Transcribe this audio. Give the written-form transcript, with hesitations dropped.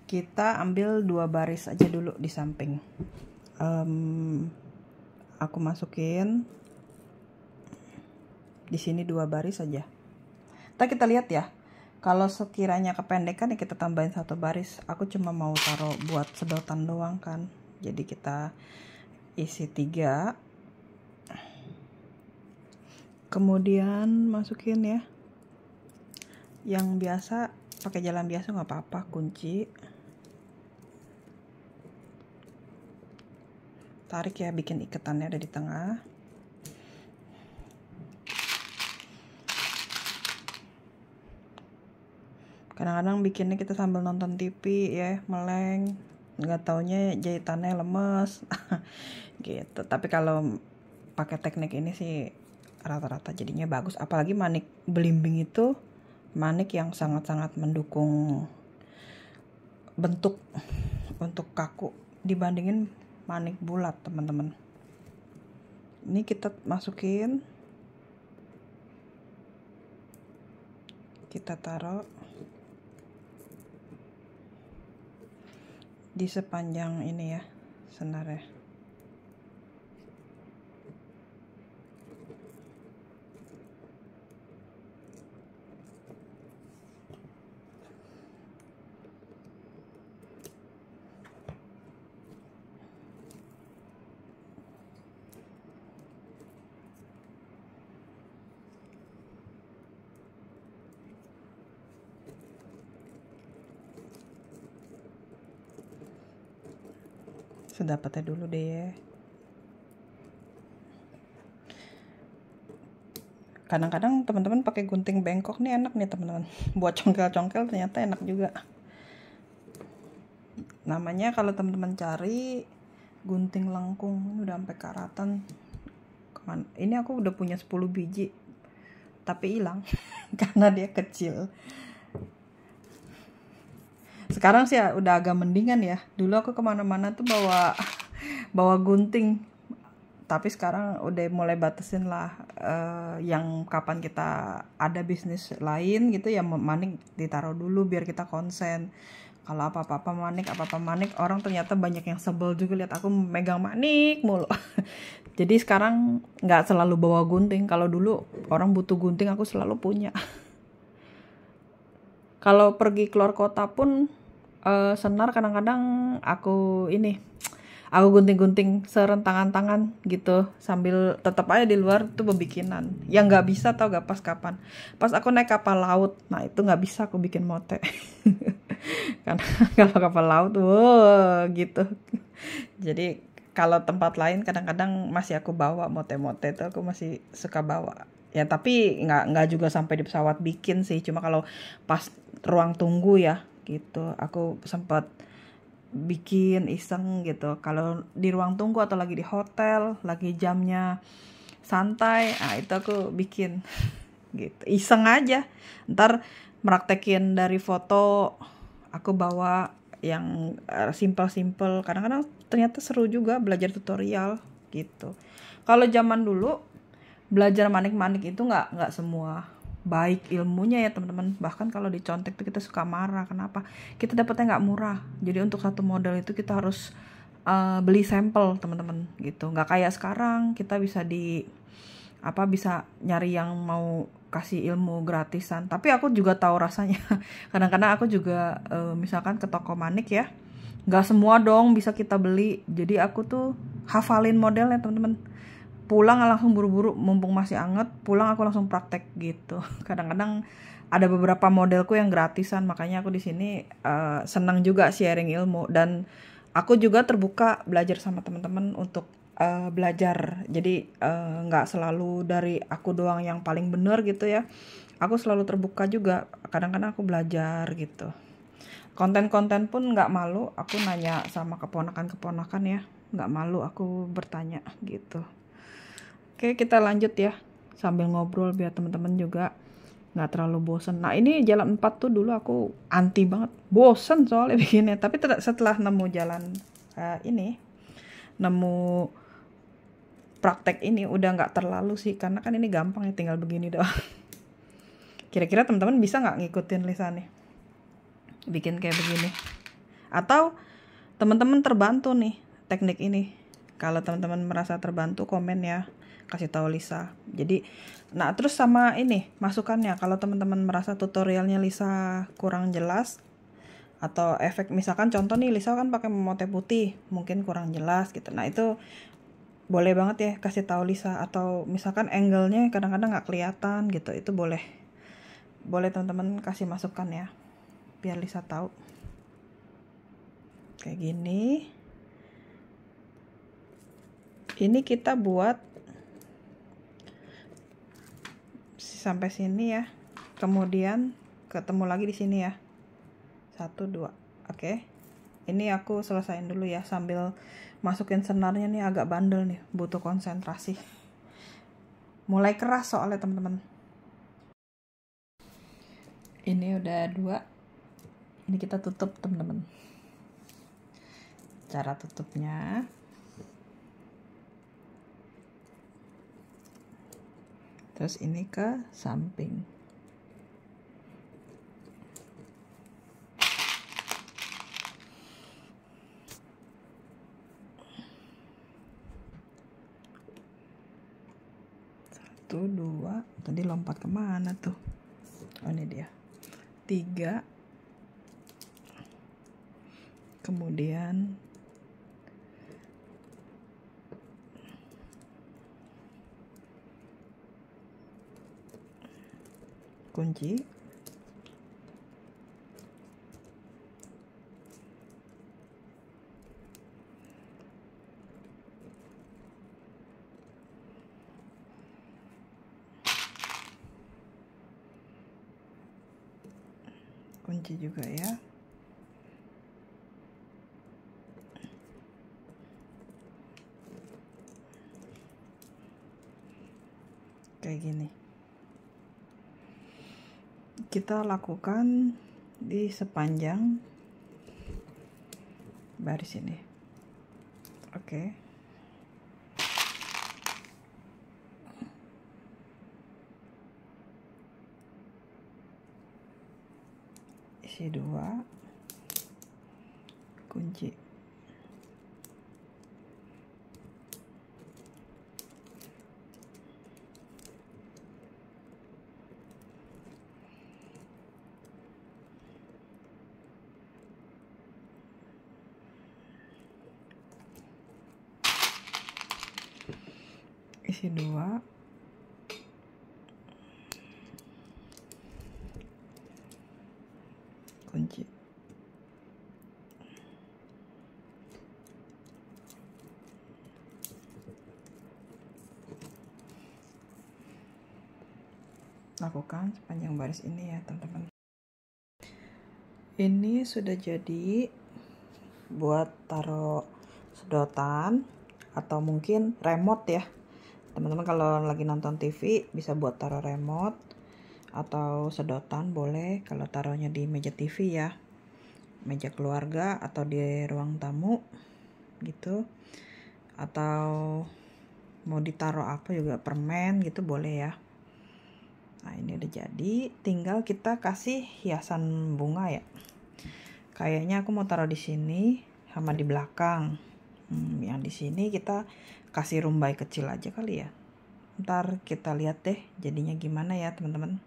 Kita ambil 2 baris aja dulu di samping. Aku masukin di sini 2 baris aja. Ntar kita lihat ya. Kalau sekiranya kependekan ya kita tambahin 1 baris. Aku cuma mau taruh buat sedotan doang kan. Jadi kita isi 3. Kemudian masukin ya. Yang biasa pakai jalan biasa nggak apa-apa, kunci. Tarik ya, bikin iketannya ada di tengah. Kadang-kadang bikinnya kita sambil nonton TV ya, meleng, nggak taunya jahitannya lemes gitu. Tapi kalau pakai teknik ini sih rata-rata jadinya bagus. Apalagi manik belimbing itu manik yang sangat-sangat mendukung bentuk untuk kaku dibandingin manik bulat, teman-teman. Ini kita masukin, kita taruh di sepanjang ini ya, senarnya. Sedapatnya dulu deh ya. Kadang-kadang teman-teman pakai gunting bengkok nih enak nih teman-teman. Buat congkel-congkel ternyata enak juga. Namanya kalau teman-teman cari gunting lengkung, udah sampai karatan. Ini aku udah punya 10 biji. Tapi hilang karena dia kecil. Sekarang sih ya udah agak mendingan ya. Dulu aku kemana-mana tuh bawa gunting. Tapi sekarang udah mulai batasin lah, yang kapan kita ada bisnis lain gitu ya, manik ditaruh dulu biar kita konsen. Kalau apa-apa manik, orang ternyata banyak yang sebel juga lihat aku megang manik mulu. Jadi sekarang nggak selalu bawa gunting. Kalau dulu orang butuh gunting aku selalu punya. Kalau pergi keluar kota pun senar kadang-kadang aku gunting-gunting serentangan tangan gitu sambil tetap aja di luar tuh bebikinan. Yang nggak bisa tau gak pas kapan? Pas aku naik kapal laut, nah itu nggak bisa aku bikin mote. Karena kalau kapal laut, wow gitu. Jadi kalau tempat lain kadang-kadang masih aku bawa mote-mote tuh, aku masih suka bawa. Ya tapi nggak juga sampai di pesawat bikin sih, cuma kalau pas ruang tunggu ya gitu, aku sempat bikin iseng gitu. Kalau di ruang tunggu atau lagi di hotel, lagi jamnya santai, nah itu aku bikin gitu, iseng aja. Ntar meraktekin dari foto, aku bawa yang simple-simple. Kadang-kadang ternyata seru juga belajar tutorial gitu. Kalau zaman dulu belajar manik-manik itu nggak semua baik ilmunya ya teman-teman. Bahkan kalau dicontek tuh kita suka marah. Kenapa? Kita dapetnya nggak murah. Jadi untuk satu model itu kita harus beli sampel teman-teman gitu. Nggak kayak sekarang kita bisa bisa nyari yang mau kasih ilmu gratisan. Tapi aku juga tahu rasanya. Kadang-kadang aku juga misalkan ke toko manik ya, nggak semua dong bisa kita beli. Jadi aku tuh hafalin modelnya teman-teman. Pulang langsung buru-buru, mumpung masih anget, pulang aku langsung praktek gitu. Kadang-kadang ada beberapa modelku yang gratisan, makanya aku di sini senang juga sharing ilmu, dan aku juga terbuka belajar sama teman-teman untuk belajar. Jadi nggak selalu dari aku doang yang paling bener gitu ya. Aku selalu terbuka juga. Kadang-kadang aku belajar gitu. Konten-konten pun nggak malu, aku nanya sama keponakan-keponakan ya, nggak malu aku bertanya gitu. Oke, kita lanjut ya sambil ngobrol biar teman-teman juga nggak terlalu bosen. Nah ini jalan 4 tuh dulu aku anti banget, bosen soalnya bikinnya. Tapi setelah nemu jalan nemu praktek ini udah nggak terlalu sih, karena kan ini gampang ya, tinggal begini doang. Kira-kira teman-teman bisa nggak ngikutin lisannya bikin kayak begini? Atau teman-teman terbantu nih teknik ini. Kalau teman-teman merasa terbantu, komen ya, kasih tahu Lisa. Jadi, nah terus sama ini masukannya, kalau teman-teman merasa tutorialnya Lisa kurang jelas atau efek, misalkan contoh nih Lisa kan pakai memote putih, mungkin kurang jelas gitu. Nah itu boleh banget ya kasih tahu Lisa, atau misalkan angle-nya kadang-kadang nggak kelihatan gitu, itu boleh teman-teman kasih masukan ya, biar Lisa tahu. Kayak gini. Ini kita buat sampai sini ya. Kemudian ketemu lagi di sini ya. 1 2. Oke. Ini aku selesain dulu ya, sambil masukin senarnya nih, agak bandel nih, butuh konsentrasi. Mulai keras soalnya teman-teman. Ini udah 2. Ini kita tutup teman-teman. Cara tutupnya, terus ini ke samping. Satu, 2, tadi lompat kemana tuh? Oh ini dia. 3, kemudian kunci, kunci juga ya. Kayak gini. Kita lakukan di sepanjang baris ini. Oke. Isi 2, kunci. Isi 2, kunci. Lakukan sepanjang baris ini ya teman-teman. Ini sudah jadi buat taruh sedotan atau mungkin remote ya teman-teman. Kalau lagi nonton TV bisa buat taruh remote atau sedotan, boleh kalau taruhnya di meja TV ya, meja keluarga atau di ruang tamu gitu, atau mau ditaruh apa juga, permen gitu boleh ya. Nah ini udah jadi, tinggal kita kasih hiasan bunga ya. Kayaknya aku mau taruh di sini sama di belakang. Yang di sini kita kasih rumbai kecil aja kali ya. Ntar kita lihat deh jadinya gimana ya teman-teman.